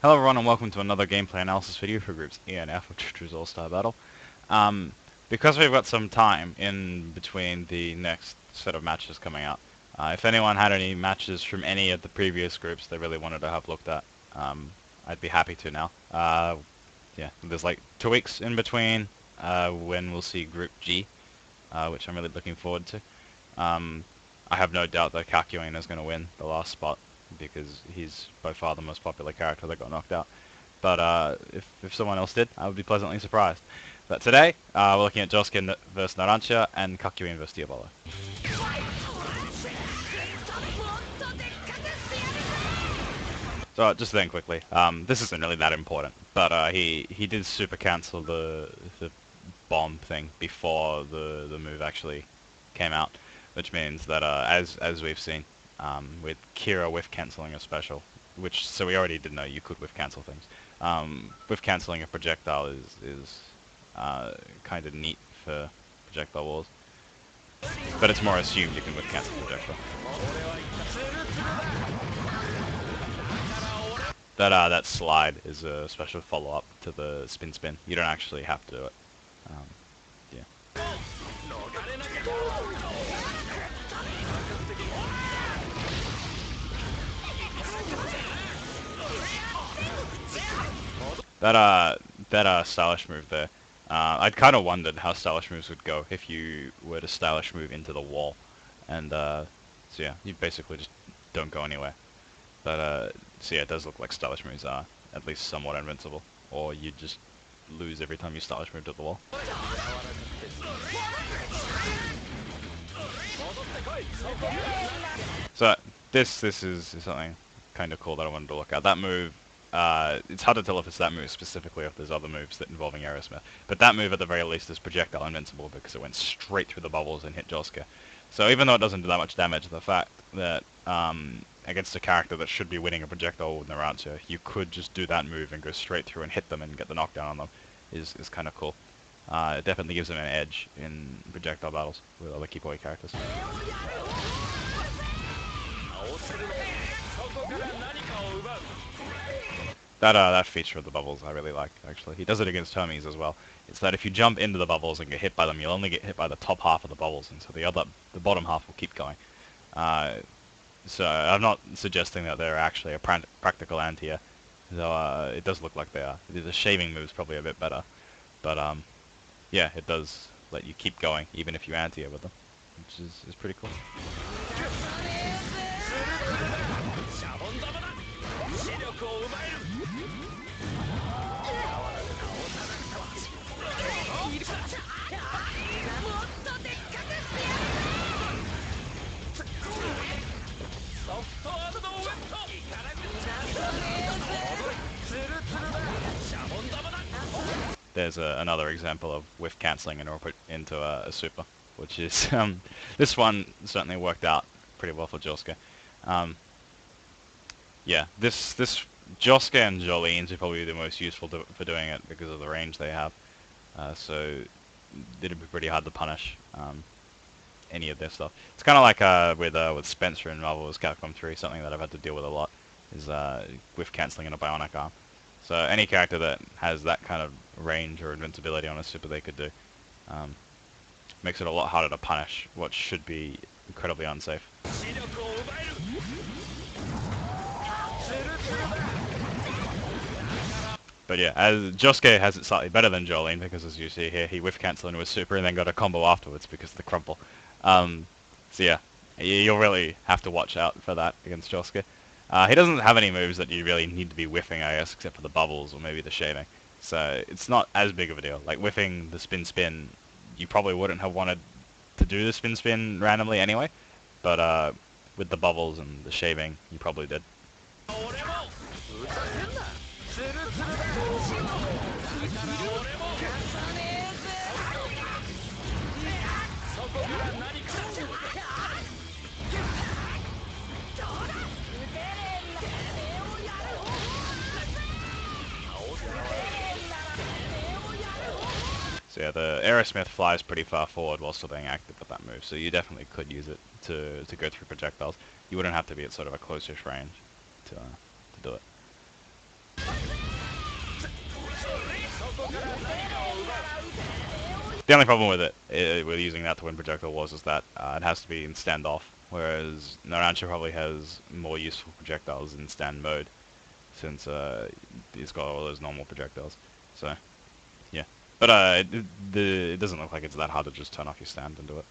Hello everyone and welcome to another gameplay analysis video for groups E and F of Jojo's All-Star Battle. Because we've got some time in between the next set of matches coming out, if anyone had any matches from any of the previous groups they really wanted to have looked at, I'd be happy to now. Yeah, there's like 2 weeks in between when we'll see Group G, which I'm really looking forward to. I have no doubt that Kakyoin is going to win the last spot, because he's by far the most popular character that got knocked out. But if someone else did, I would be pleasantly surprised. But today, we're looking at Jo2suke versus Narancia and Kakyoin versus Diavolo. So just then quickly, this isn't really that important, but he did super cancel the bomb thing before the move actually came out, which means that as we've seen, with Kira whiff cancelling a special, so we already did know you could whiff cancel things. Whiff cancelling a projectile is kind of neat for projectile wars, but it's more assumed you can whiff cancel projectile. That slide is a special follow-up to the spin. You don't actually have to do it. Yeah. That stylish move there. I'd kind of wondered how stylish moves would go if you were to stylish move into the wall, and so yeah, you basically just don't go anywhere. But so yeah, it does look like stylish moves are at least somewhat invincible, or you just lose every time you stylish move to the wall. So this is something kind of cool that I wanted to look at. That move, it's hard to tell if it's that move specifically or if there's other moves that involving Aerosmith. But that move at the very least is projectile invincible because it went straight through the bubbles and hit Jo2suke. So even though it doesn't do that much damage, the fact that against a character that should be winning a projectile with Narancia, you could just do that move and go straight through and hit them and get the knockdown on them is kind of cool. It definitely gives them an edge in projectile battles with other keepaway characters. That feature of the bubbles I really like, actually. He does it against Hermes as well. It's that if you jump into the bubbles and get hit by them, you'll only get hit by the top half of the bubbles, and so the bottom half will keep going. So I'm not suggesting that they're actually a practical anti-air, though it does look like they are. The shaving move's probably a bit better, but yeah, it does let you keep going even if you anti-air with them, which is pretty cool. There's another example of whiff cancelling and put into a super, which is this one certainly worked out pretty well for Jo2suke. Yeah, this Jo2suke and Jolyne are probably the most useful for doing it because of the range they have. So it'd be pretty hard to punish any of their stuff. It's kind of like with Spencer in Marvel vs. Capcom 3, something that I've had to deal with a lot is whiff cancelling in a bionic arm. So any character that has that kind of range or invincibility on a super they could do makes it a lot harder to punish what should be incredibly unsafe. But yeah, as Jo2suke has it slightly better than Jolyne because as you see here, he whiff cancelled into a super and then got a combo afterwards because of the crumple. So yeah, you'll really have to watch out for that against Jo2suke. He doesn't have any moves that you really need to be whiffing, I guess, except for the bubbles or maybe the shaving. So it's not as big of a deal. Like whiffing the spin, you probably wouldn't have wanted to do the spin randomly anyway. But with the bubbles and the shaving, you probably did. So yeah, the Aerosmith flies pretty far forward while still being active with that move, so you definitely could use it to go through projectiles. You wouldn't have to be at sort of a close-ish range to do it. The only problem with with using that to win projectile wars is that it has to be in standoff, whereas Narancha probably has more useful projectiles in stand mode, since he's got all those normal projectiles. So, yeah. But it doesn't look like it's that hard to just turn off your stand and do it.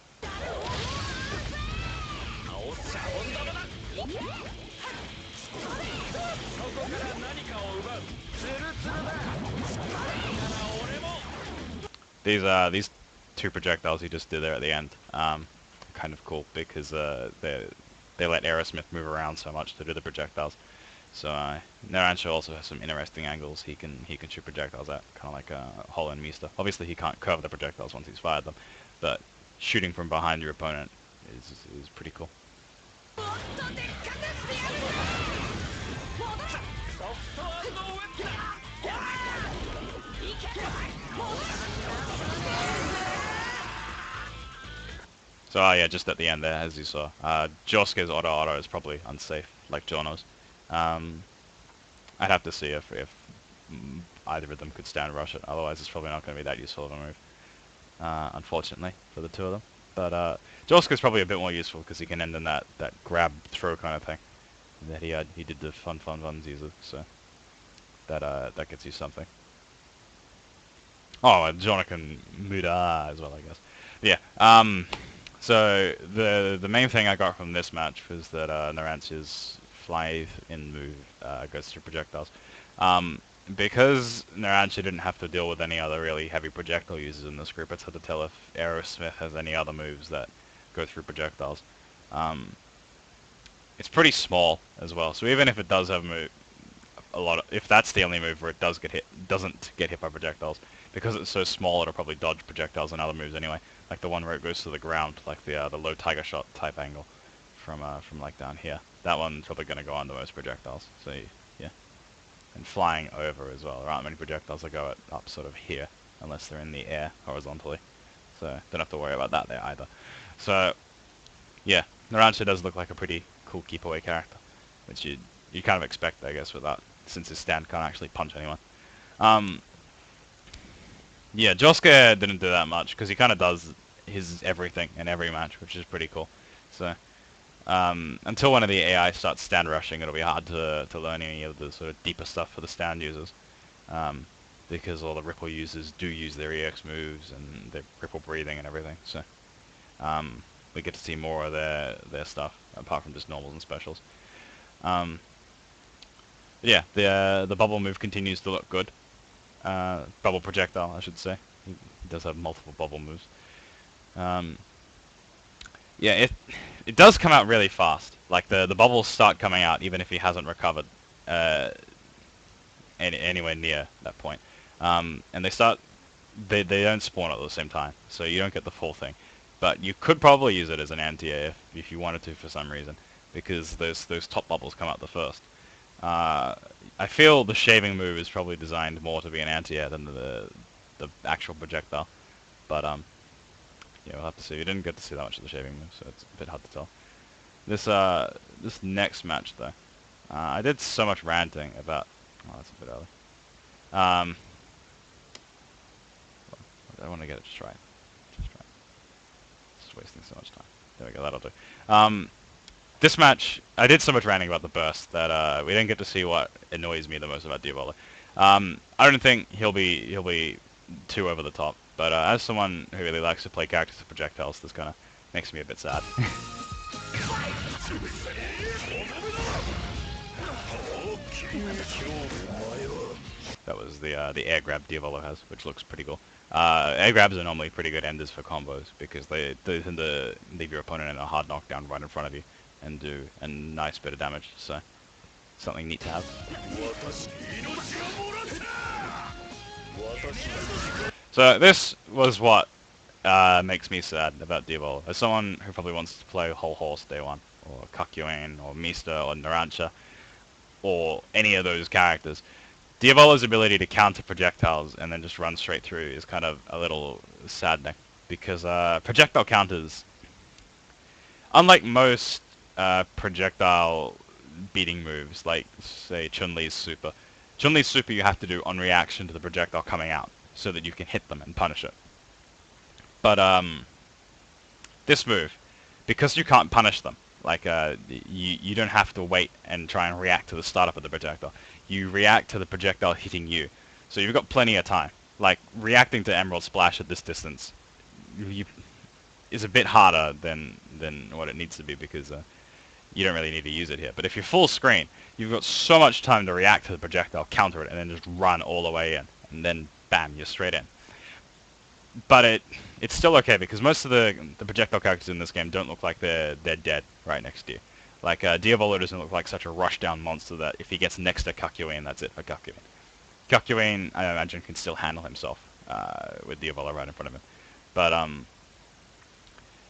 These two projectiles he just did there at the end, kind of cool because they let Aerosmith move around so much to do the projectiles. So Narancha also has some interesting angles he can shoot projectiles at, kind of like Hollow and Mista. Obviously he can't cover the projectiles once he's fired them, but shooting from behind your opponent is pretty cool. So yeah, just at the end there, as you saw, Jo2suke's auto is probably unsafe, like Jono's. I'd have to see if either of them could stand rush it. Otherwise, it's probably not going to be that useful of a move, unfortunately, for the two of them. But Jo2suke's probably a bit more useful because he can end in that grab throw kind of thing that he did the funsies, so that gets you something. Oh, and Jono can Muda as well, I guess. Yeah. So the main thing I got from this match was that Narancia's fly-in move goes through projectiles. Because Narancha didn't have to deal with any other really heavy projectile users in this group, it's hard to tell if Aerosmith has any other moves that go through projectiles. It's pretty small as well, so even if it does have if that's the only move where it doesn't get hit by projectiles, because it's so small, it'll probably dodge projectiles and other moves anyway. Like the one where it goes to the ground, like the low tiger shot type angle from like down here. That one's probably going to go under most projectiles. So yeah, and flying over as well. There aren't many projectiles that go up sort of here, unless they're in the air horizontally. So don't have to worry about that there either. So yeah, Narancha does look like a pretty cool keepaway character, which you kind of expect, I guess, with that, since his stand can't actually punch anyone. Yeah, Jo2suke didn't do that much, because he kind of does his everything in every match, which is pretty cool. So, until one of the AI starts stand rushing, it'll be hard to learn any of the sort of deeper stuff for the stand users. Because all the Ripple users do use their EX moves and their Ripple breathing and everything. So, we get to see more of their stuff, apart from just normals and specials. Yeah, the bubble move continues to look good. Bubble projectile, I should say. He does have multiple bubble moves. Yeah, it does come out really fast. Like the bubbles start coming out even if he hasn't recovered anywhere near that point. And they don't spawn at the same time, so you don't get the full thing. But you could probably use it as an anti-air if you wanted to for some reason, because those top bubbles come out the first. I feel the shaving move is probably designed more to be an anti-air than the actual projectile. But yeah, we'll have to see. We didn't get to see that much of the shaving move, so it's a bit hard to tell. This next match though, I did so much ranting about. Oh, that's a bit early. I want to get it just right. Just wasting so much time. There we go. That'll do. This match, I did so much ranting about the burst that we didn't get to see what annoys me the most about Diavolo. I don't think he'll be too over the top, but as someone who really likes to play characters with projectiles, this kind of makes me a bit sad. That was the air grab Diavolo has, which looks pretty cool. Air grabs are normally pretty good enders for combos because they tend to leave your opponent in a hard knockdown right in front of you and do a nice bit of damage. So something neat to have. So this was what makes me sad about Diavolo. As someone who probably wants to play Whole Horse Day 1, or Kakyoin, or Mista, or Narancha, or any of those characters, Diavolo's ability to counter projectiles and then just run straight through is kind of a little saddening, because projectile counters, unlike most projectile beating moves, like say Chun-Li's super you have to do on reaction to the projectile coming out, so that you can hit them and punish it. But this move, because you can't punish them, like you don't have to wait and try and react to the startup of the projectile. You react to the projectile hitting you, so you've got plenty of time. Like reacting to Emerald Splash at this distance, is a bit harder than what it needs to be because you don't really need to use it here. But if you're full screen, you've got so much time to react to the projectile, counter it, and then just run all the way in, and then bam, you're straight in. But it's still okay because most of the projectile characters in this game don't look like they're dead right next to you. Like Diavolo doesn't look like such a rushdown monster that if he gets next to Kakyoin, that's it for Kakyoin. Kakyoin, I imagine, can still handle himself with Diavolo right in front of him. But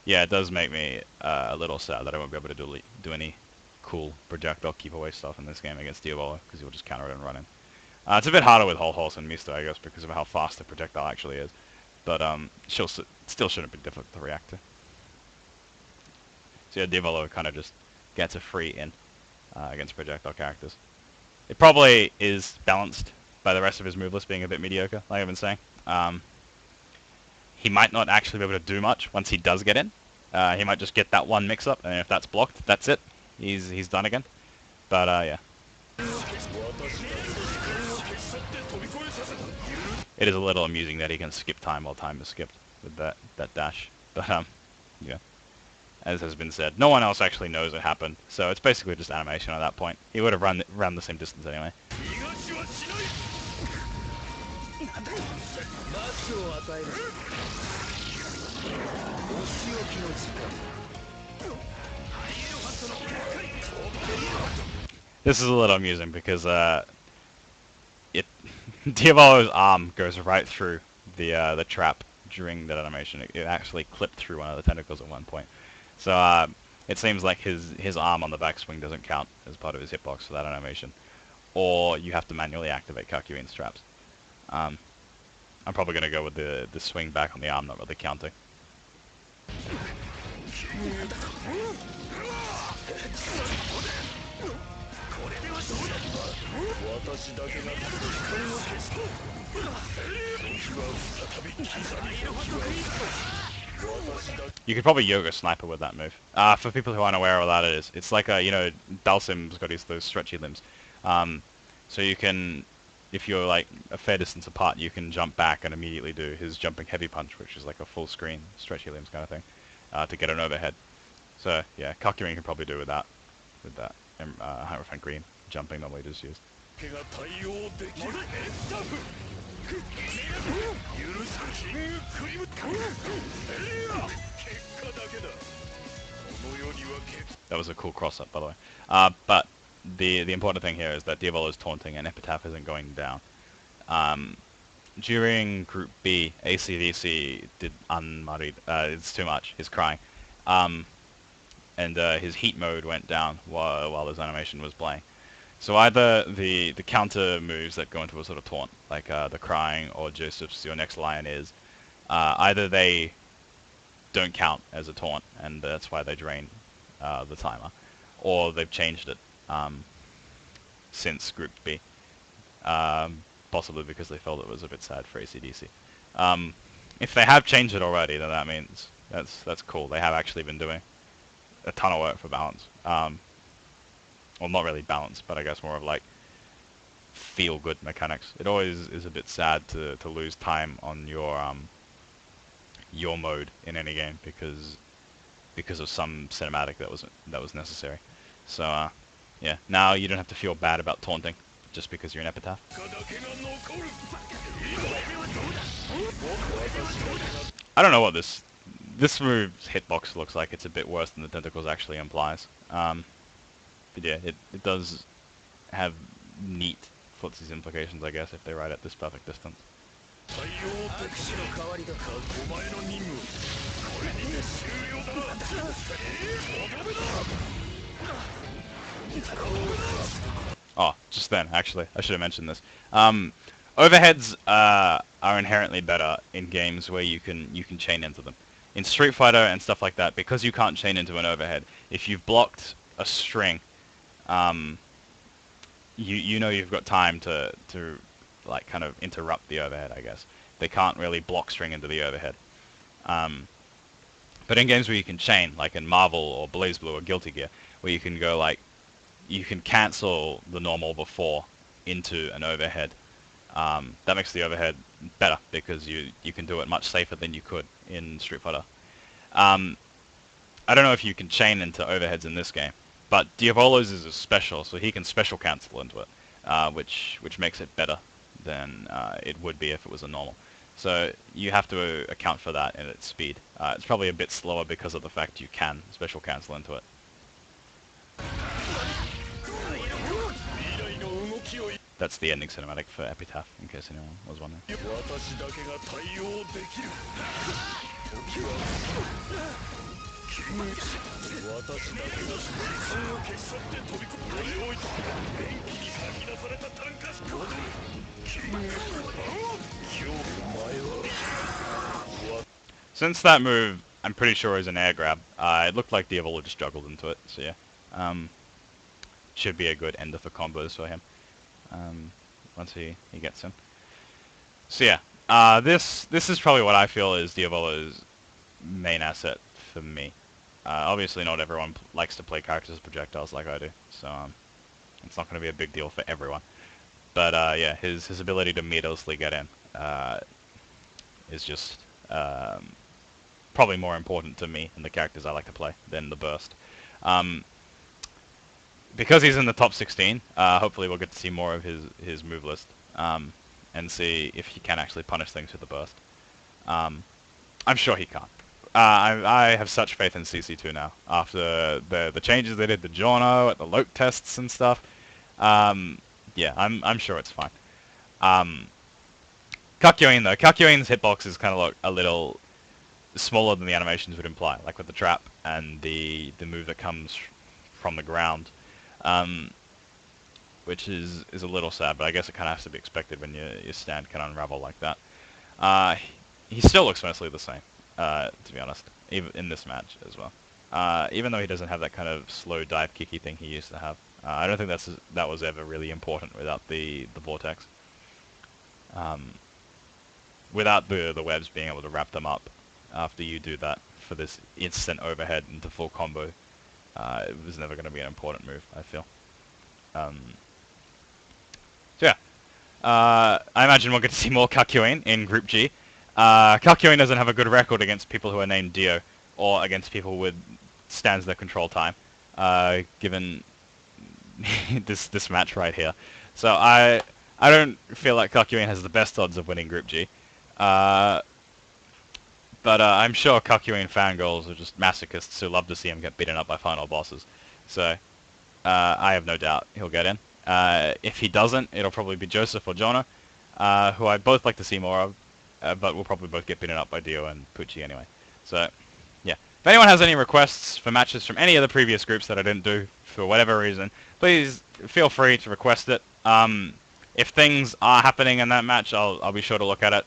yeah, it does make me a little sad that I won't be able to do any cool projectile keep-away stuff in this game against Diavolo because he'll just counter it and run in. It's a bit harder with Whole Horse and Mista, I guess, because of how fast the projectile actually is. But still shouldn't be difficult to react to. So yeah, Diavolo kind of just gets a free in against projectile characters. It probably is balanced by the rest of his move list being a bit mediocre, like I've been saying. He might not actually be able to do much once he does get in. He might just get that one mix-up, and if that's blocked, that's it. He's done again. But yeah. It is a little amusing that he can skip time while time is skipped with that dash. But yeah. As has been said, no one else actually knows it happened, so it's basically just animation at that point. He would have run the same distance anyway. This is a little amusing because Diavolo's arm goes right through the trap during that animation. It actually clipped through one of the tentacles at one point. So it seems like his arm on the backswing doesn't count as part of his hitbox for that animation, or you have to manually activate Kakyoin's traps. I'm probably gonna go with the swing back on the arm, not really counting. You could probably yoga sniper with that move. For people who aren't aware of what that is, it's like you know, Dalsim's got those stretchy limbs. So you can, if you're like a fair distance apart, you can jump back and immediately do his jumping heavy punch, which is like a full screen stretchy limbs kind of thing, to get an overhead. So yeah, Kakyoin can probably do with that 100% green jumping normally just used. That was a cool cross-up, by the way. But the important thing here is that Diavolo is taunting and Epitaph isn't going down. During Group B, ACDC did unmarried. It's too much. He's crying. And his heat mode went down while his animation was playing. So either the counter moves that go into a sort of taunt, like the crying or Joseph's Your Next Lion is, either they don't count as a taunt, and that's why they drain the timer, or they've changed it since Group B, possibly because they felt it was a bit sad for ACDC. If they have changed it already, then that means that's cool. They have actually been doing a ton of work for balance. Well, not really balance, but I guess more of like feel-good mechanics. It always is a bit sad to lose time on your mode in any game because of some cinematic that was necessary. So yeah, now you don't have to feel bad about taunting just because you're an Epitaph. I don't know what this move's hitbox looks like. It's a bit worse than the tentacles actually implies. But yeah, it does have neat footsies implications, I guess, if they ride at this perfect distance. Oh, just then, actually, I should have mentioned this. Overheads are inherently better in games where you can chain into them. In Street Fighter and stuff like that, because you can't chain into an overhead, if you've blocked a string, you know you've got time to like kind of interrupt the overhead, I guess. They can't really block string into the overhead. But in games where you can chain, like in Marvel or BlazBlue or Guilty Gear, where you can go like, you can cancel the normal before into an overhead. That makes the overhead better because you can do it much safer than you could in Street Fighter. I don't know if you can chain into overheads in this game, but Diavolo's is a special, so he can special cancel into it, which makes it better than it would be if it was a normal. So you have to account for that in its speed. It's probably a bit slower because of the fact you can special cancel into it. That's the ending cinematic for Epitaph, in case anyone was wondering. Since that move, I'm pretty sure is an air grab. It looked like Diavolo just juggled into it, so yeah. Should be a good ender for combos for him. Once he gets in. So yeah, this is probably what I feel is Diavolo's main asset for me. Obviously not everyone likes to play characters as projectiles like I do, so it's not going to be a big deal for everyone. But yeah, his ability to meatlessly get in is just probably more important to me and the characters I like to play than the burst. Because he's in the top 16, hopefully we'll get to see more of his move list and see if he can actually punish things with the burst. I'm sure he can't. I have such faith in CC2 now after the changes they did to Jono at the Loke tests and stuff. Yeah, I'm sure it's fine. Kakyoin though, Kakyoin's hitbox is kind of like a little smaller than the animations would imply, like with the trap and the move that comes from the ground, which is a little sad, but I guess it kind of has to be expected when your stand can unravel like that. He still looks mostly the same, to be honest, even in this match as well. Even though he doesn't have that kind of slow dive kicky thing he used to have. I don't think that was ever really important without the vortex. Without the webs being able to wrap them up after you do that for this instant overhead into full combo, it was never going to be an important move, I feel. So yeah, I imagine we'll get to see more Kakyoin in Group G. Kakyoin doesn't have a good record against people who are named Dio, or against people with stands their control time, given this match right here. So I don't feel like Kakyoin has the best odds of winning Group G. But I'm sure Kakyoin fangirls are just masochists who love to see him get beaten up by final bosses. So I have no doubt he'll get in. If he doesn't, it'll probably be Joseph or Jono, who I'd both like to see more of, but we'll probably both get beaten up by Dio and Pucci anyway. So, yeah. If anyone has any requests for matches from any of the previous groups that I didn't do for whatever reason, please feel free to request it. If things are happening in that match, I'll be sure to look at it.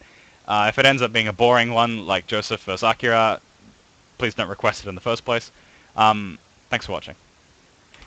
If it ends up being a boring one, like Joseph vs. Akira, please don't request it in the first place. Thanks for watching.